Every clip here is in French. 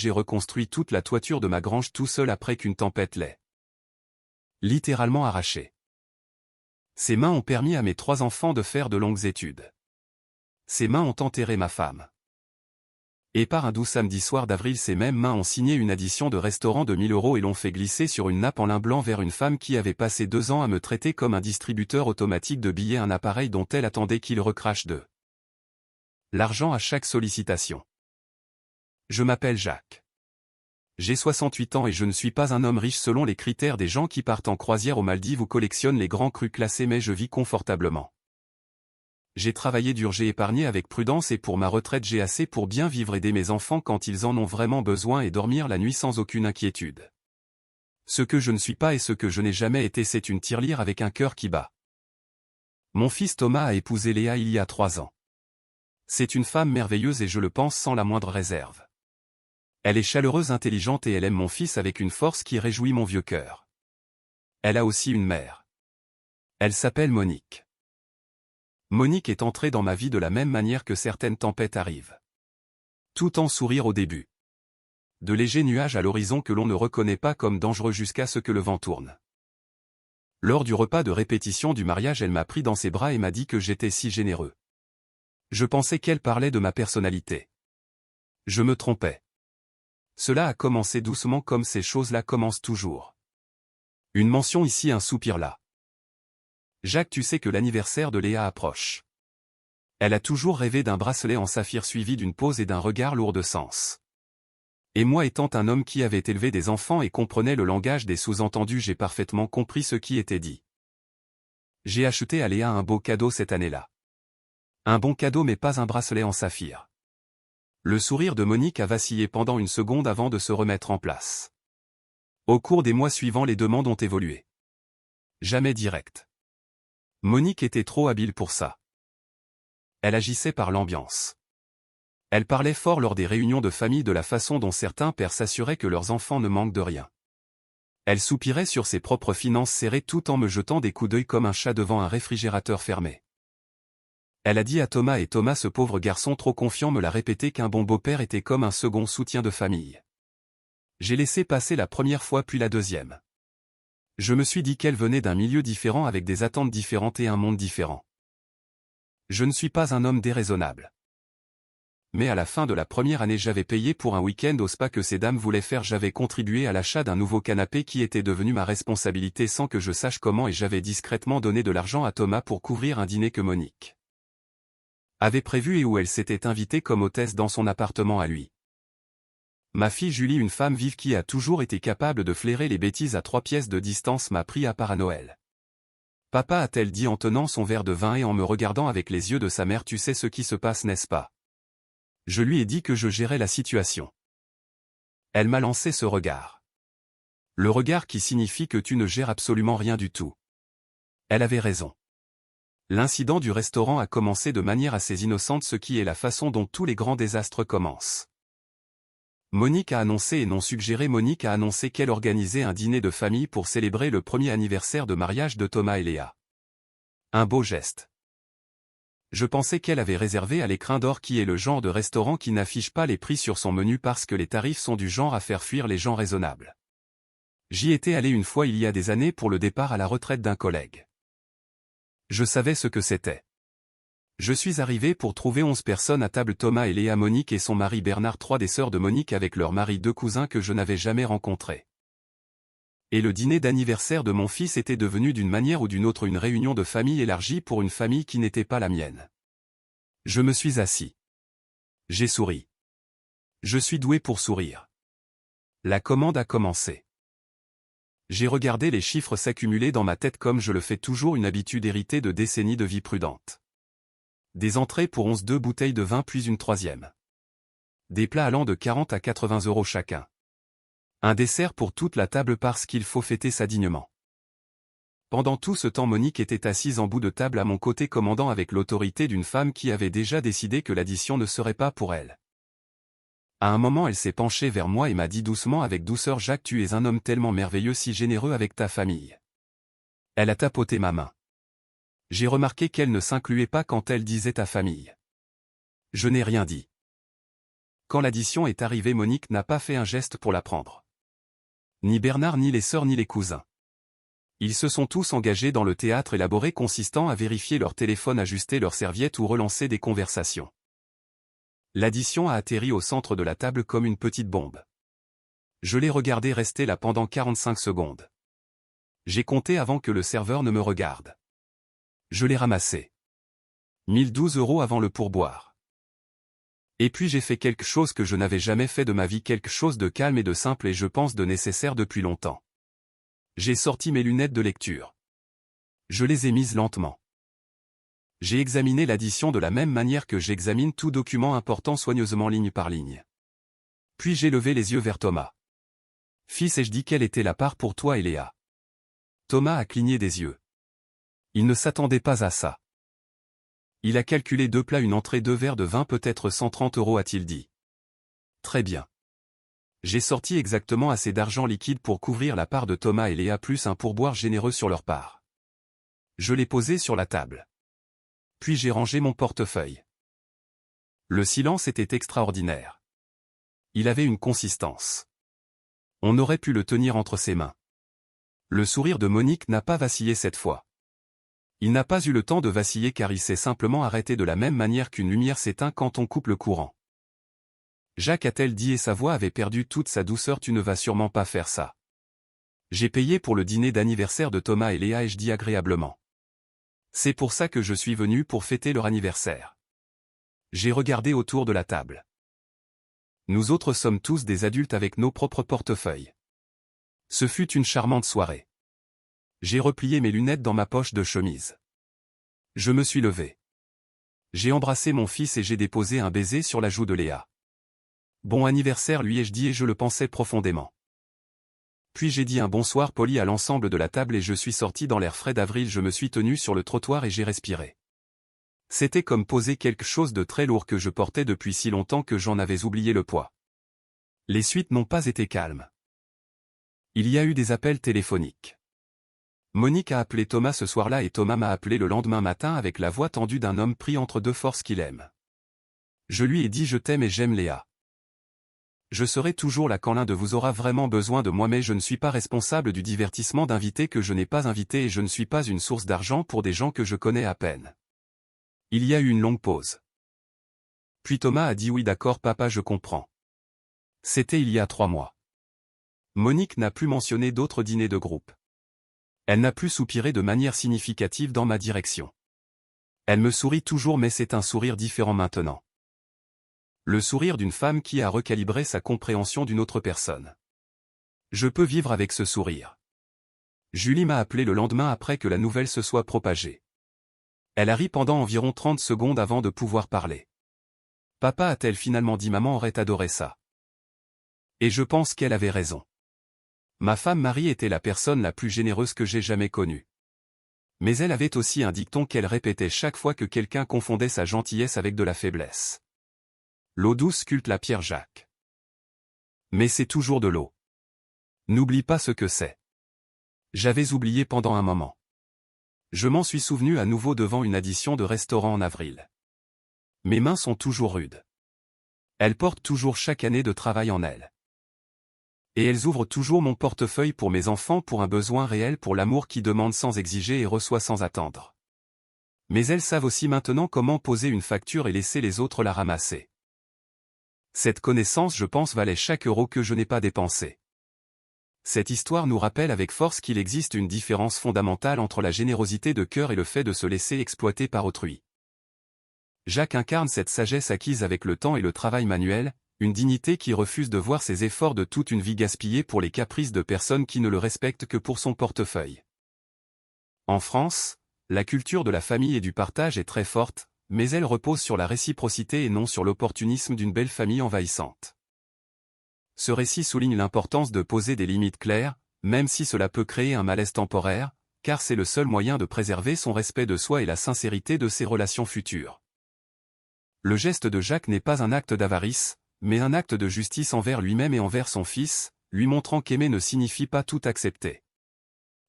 j'ai reconstruit toute la toiture de ma grange tout seul après qu'une tempête l'ait littéralement arraché. Ses mains ont permis à mes 3 enfants de faire de longues études. Ses mains ont enterré ma femme. Et par un doux samedi soir d'avril, ces mêmes mains ont signé une addition de restaurant de 1000 € et l'ont fait glisser sur une nappe en lin blanc vers une femme qui avait passé 2 ans à me traiter comme un distributeur automatique de billets, un appareil dont elle attendait qu'il recrache de l'argent à chaque sollicitation. Je m'appelle Jacques. J'ai 68 ans et je ne suis pas un homme riche selon les critères des gens qui partent en croisière aux Maldives ou collectionnent les grands crus classés, mais je vis confortablement. J'ai travaillé dur, j'ai épargné avec prudence et pour ma retraite j'ai assez pour bien vivre, aider mes enfants quand ils en ont vraiment besoin et dormir la nuit sans aucune inquiétude. Ce que je ne suis pas et ce que je n'ai jamais été, c'est une tirelire avec un cœur qui bat. Mon fils Thomas a épousé Léa il y a 3 ans. C'est une femme merveilleuse et je le pense sans la moindre réserve. Elle est chaleureuse, intelligente et elle aime mon fils avec une force qui réjouit mon vieux cœur. Elle a aussi une mère. Elle s'appelle Monique. Monique est entrée dans ma vie de la même manière que certaines tempêtes arrivent. Tout en sourire au début. De légers nuages à l'horizon que l'on ne reconnaît pas comme dangereux jusqu'à ce que le vent tourne. Lors du repas de répétition du mariage, elle m'a pris dans ses bras et m'a dit que j'étais si généreux. Je pensais qu'elle parlait de ma personnalité. Je me trompais. Cela a commencé doucement comme ces choses-là commencent toujours. Une mention ici, un soupir là. Jacques, tu sais que l'anniversaire de Léa approche. Elle a toujours rêvé d'un bracelet en saphir suivi d'une pose et d'un regard lourd de sens. Et moi, étant un homme qui avait élevé des enfants et comprenait le langage des sous-entendus, j'ai parfaitement compris ce qui était dit. J'ai acheté à Léa un beau cadeau cette année-là. Un bon cadeau mais pas un bracelet en saphir. Le sourire de Monique a vacillé pendant une seconde avant de se remettre en place. Au cours des mois suivants, les demandes ont évolué. Jamais directes. Monique était trop habile pour ça. Elle agissait par l'ambiance. Elle parlait fort lors des réunions de famille de la façon dont certains pères s'assuraient que leurs enfants ne manquent de rien. Elle soupirait sur ses propres finances serrées tout en me jetant des coups d'œil comme un chat devant un réfrigérateur fermé. Elle a dit à Thomas, et Thomas, ce pauvre garçon trop confiant, me l'a répété, qu'un bon beau-père était comme un second soutien de famille. J'ai laissé passer la première fois puis la deuxième. Je me suis dit qu'elle venait d'un milieu différent avec des attentes différentes et un monde différent. Je ne suis pas un homme déraisonnable. Mais à la fin de la première année, j'avais payé pour un week-end au spa que ces dames voulaient faire, j'avais contribué à l'achat d'un nouveau canapé qui était devenu ma responsabilité sans que je sache comment, et j'avais discrètement donné de l'argent à Thomas pour couvrir un dîner que Monique avait prévu et où elle s'était invitée comme hôtesse dans son appartement à lui. Ma fille Julie, une femme vive qui a toujours été capable de flairer les bêtises à 3 pièces de distance, m'a pris à part à Noël. Papa, a-t-elle dit en tenant son verre de vin et en me regardant avec les yeux de sa mère, tu sais ce qui se passe, n'est-ce pas? Je lui ai dit que je gérais la situation. Elle m'a lancé ce regard. Le regard qui signifie que tu ne gères absolument rien du tout. Elle avait raison. L'incident du restaurant a commencé de manière assez innocente, ce qui est la façon dont tous les grands désastres commencent. Monique a annoncé, et non suggéré, Monique a annoncé qu'elle organisait un dîner de famille pour célébrer le premier anniversaire de mariage de Thomas et Léa. Un beau geste. Je pensais qu'elle avait réservé à l'Écrin d'Or, qui est le genre de restaurant qui n'affiche pas les prix sur son menu parce que les tarifs sont du genre à faire fuir les gens raisonnables. J'y étais allé une fois il y a des années pour le départ à la retraite d'un collègue. Je savais ce que c'était. Je suis arrivé pour trouver 11 personnes à table, Thomas et Léa, Monique et son mari Bernard, 3 des sœurs de Monique avec leur mari, 2 cousins que je n'avais jamais rencontrés. Et le dîner d'anniversaire de mon fils était devenu d'une manière ou d'une autre une réunion de famille élargie pour une famille qui n'était pas la mienne. Je me suis assis. J'ai souri. Je suis doué pour sourire. La commande a commencé. J'ai regardé les chiffres s'accumuler dans ma tête comme je le fais toujours, une habitude héritée de décennies de vie prudente. Des entrées pour 11, 2 bouteilles de vin puis une troisième. Des plats allant de 40 à 80 € chacun. Un dessert pour toute la table parce qu'il faut fêter ça dignement. Pendant tout ce temps, Monique était assise en bout de table à mon côté, commandant avec l'autorité d'une femme qui avait déjà décidé que l'addition ne serait pas pour elle. À un moment, elle s'est penchée vers moi et m'a dit doucement avec douceur, Jacques, tu es un homme tellement merveilleux, si généreux avec ta famille. Elle a tapoté ma main. J'ai remarqué qu'elle ne s'incluait pas quand elle disait ta famille. Je n'ai rien dit. Quand l'addition est arrivée, Monique n'a pas fait un geste pour la prendre. Ni Bernard, ni les sœurs, ni les cousins. Ils se sont tous engagés dans le théâtre élaboré consistant à vérifier leur téléphone, ajuster leurs serviettes ou relancer des conversations. L'addition a atterri au centre de la table comme une petite bombe. Je l'ai regardé rester là pendant 45 secondes. J'ai compté avant que le serveur ne me regarde. Je l'ai ramassé. 1012 € avant le pourboire. Et puis j'ai fait quelque chose que je n'avais jamais fait de ma vie, quelque chose de calme et de simple et je pense de nécessaire depuis longtemps. J'ai sorti mes lunettes de lecture. Je les ai mises lentement. J'ai examiné l'addition de la même manière que j'examine tout document important soigneusement ligne par ligne. Puis j'ai levé les yeux vers Thomas. Fils, ai-je dit quelle était la part pour toi et Léa? Thomas a cligné des yeux. Il ne s'attendait pas à ça. Il a calculé 2 plats, une entrée, 2 verres de vin, peut-être 130 €, a-t-il dit. Très bien. J'ai sorti exactement assez d'argent liquide pour couvrir la part de Thomas et Léa plus un pourboire généreux sur leur part. Je l'ai posé sur la table. Puis j'ai rangé mon portefeuille. Le silence était extraordinaire. Il avait une consistance. On aurait pu le tenir entre ses mains. Le sourire de Monique n'a pas vacillé cette fois. Il n'a pas eu le temps de vaciller car il s'est simplement arrêté de la même manière qu'une lumière s'éteint quand on coupe le courant. Jacques, a-t-elle dit et sa voix avait perdu toute sa douceur, tu ne vas sûrement pas faire ça. J'ai payé pour le dîner d'anniversaire de Thomas et Léa, ai-je dit agréablement. C'est pour ça que je suis venu, pour fêter leur anniversaire. J'ai regardé autour de la table. Nous autres sommes tous des adultes avec nos propres portefeuilles. Ce fut une charmante soirée. J'ai replié mes lunettes dans ma poche de chemise. Je me suis levé. J'ai embrassé mon fils et j'ai déposé un baiser sur la joue de Léa. Bon anniversaire, lui ai-je dit, et je le pensais profondément. Puis j'ai dit un bonsoir poli à l'ensemble de la table et je suis sorti dans l'air frais d'avril, je me suis tenu sur le trottoir et j'ai respiré. C'était comme poser quelque chose de très lourd que je portais depuis si longtemps que j'en avais oublié le poids. Les suites n'ont pas été calmes. Il y a eu des appels téléphoniques. Monique a appelé Thomas ce soir-là et Thomas m'a appelé le lendemain matin avec la voix tendue d'un homme pris entre deux forces qu'il aime. Je lui ai dit je t'aime et j'aime Léa. Je serai toujours là quand l'un de vous aura vraiment besoin de moi, mais je ne suis pas responsable du divertissement d'invités que je n'ai pas invités et je ne suis pas une source d'argent pour des gens que je connais à peine. Il y a eu une longue pause. Puis Thomas a dit oui d'accord papa, je comprends. C'était il y a 3 mois. Monique n'a plus mentionné d'autres dîners de groupe. Elle n'a plus soupiré de manière significative dans ma direction. Elle me sourit toujours, mais c'est un sourire différent maintenant. Le sourire d'une femme qui a recalibré sa compréhension d'une autre personne. Je peux vivre avec ce sourire. Julie m'a appelé le lendemain après que la nouvelle se soit propagée. Elle a ri pendant environ 30 secondes avant de pouvoir parler. Papa, a-t-elle finalement dit, maman aurait adoré ça. Et je pense qu'elle avait raison. Ma femme Marie était la personne la plus généreuse que j'ai jamais connue. Mais elle avait aussi un dicton qu'elle répétait chaque fois que quelqu'un confondait sa gentillesse avec de la faiblesse. L'eau douce sculpte la pierre, Jacques. Mais c'est toujours de l'eau. N'oublie pas ce que c'est. J'avais oublié pendant un moment. Je m'en suis souvenu à nouveau devant une addition de restaurant en avril. Mes mains sont toujours rudes. Elles portent toujours chaque année de travail en elles. Et elles ouvrent toujours mon portefeuille pour mes enfants, pour un besoin réel, pour l'amour qui demande sans exiger et reçoit sans attendre. Mais elles savent aussi maintenant comment poser une facture et laisser les autres la ramasser. Cette connaissance, je pense, valait chaque euro que je n'ai pas dépensé. Cette histoire nous rappelle avec force qu'il existe une différence fondamentale entre la générosité de cœur et le fait de se laisser exploiter par autrui. Jacques incarne cette sagesse acquise avec le temps et le travail manuel, une dignité qui refuse de voir ses efforts de toute une vie gaspillés pour les caprices de personnes qui ne le respectent que pour son portefeuille. En France, la culture de la famille et du partage est très forte, mais elle repose sur la réciprocité et non sur l'opportunisme d'une belle famille envahissante. Ce récit souligne l'importance de poser des limites claires, même si cela peut créer un malaise temporaire, car c'est le seul moyen de préserver son respect de soi et la sincérité de ses relations futures. Le geste de Jacques n'est pas un acte d'avarice, mais un acte de justice envers lui-même et envers son fils, lui montrant qu'aimer ne signifie pas tout accepter.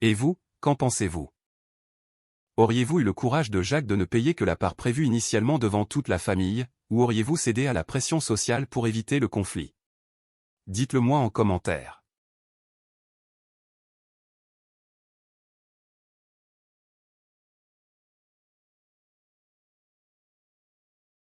Et vous, qu'en pensez-vous? Auriez-vous eu le courage de Jacques de ne payer que la part prévue initialement devant toute la famille, Ou auriez-vous cédé à la pression sociale pour éviter le conflit? Dites-le moi en commentaire.